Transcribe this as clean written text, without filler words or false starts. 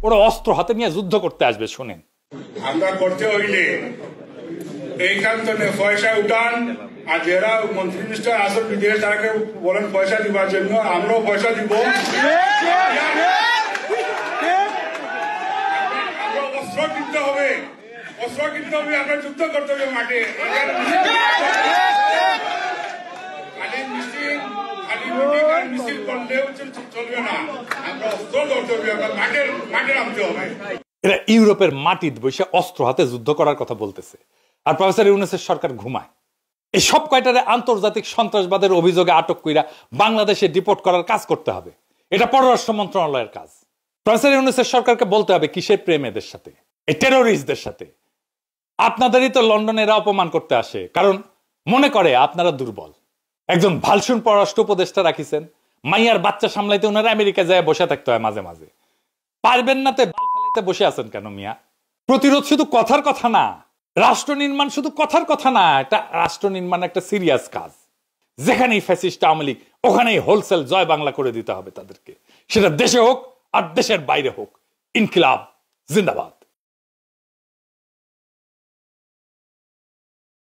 ওরা অস্ত্র হাতে নিয়ে যুদ্ধ করতে আসবে। শোনেন, আমরা করতে হইলে এইখান থেকে পয়সা উঠান, আর যারা মন্ত্রী মিনিস্টার আসল বিদেশ তাকে বলেন পয়সা দিবার জন্য, আমরাও পয়সা দিব। অস্ত্র কিনতে হবে, আমরা যুদ্ধ করতে হবে মাঠে। মিছিল করলেও চলবে না, আমরা অস্ত্র ধরতে হবে, আমরা মাঠে নামতে হবে। এরা ইউরোপের মাটিতে বসে অস্ত্র হাতে যুদ্ধ করার কথা বলতেছে, আর প্রফেসর ইউনূসের সরকার ঘুমায়। এই সব কয়টারে আন্তর্জাতিক সন্ত্রাসবাদের অভিযোগে আটক কইরা বাংলাদেশে ডিপোর্ট করার কাজ করতে হবে। এটা পররাষ্ট্র মন্ত্রণালয়ের কাজ। প্রফেসর ইউনূসের সরকারকে বলতে হবে কিসের প্রেম এদের সাথে, এই টেরোরিস্টদের সাথে। আপনাদেরই তো লন্ডনে এরা অপমান করতে আসে, কারণ মনে করে আপনারা দুর্বল। একজন ভালসুন পররাষ্ট্র উপদেষ্টা রাখিছেন, মাইয়ার বাচ্চা সামলাইতে ওনারা আমেরিকা যায় বসে থাকতে হয় মাঝে মাঝে। পারবেন না তো বাল ফেলাইতে বসে আছেন কেন মিয়া? প্রতিরোধ শুধু কথার কথা না, রাষ্ট্র নির্মাণ শুধু কথার কথা না, এটা রাষ্ট্র নির্মাণ একটা সিরিয়াস কাজ। যেখানেই ফ্যাসিস্ট আওয়ামী লীগ, ওখানেই হোলসেল জয় বাংলা করে দিতে হবে তাদেরকে, সেটা দেশে হোক আর দেশের বাইরে হোক। ইনকিলাব জিন্দাবাদ।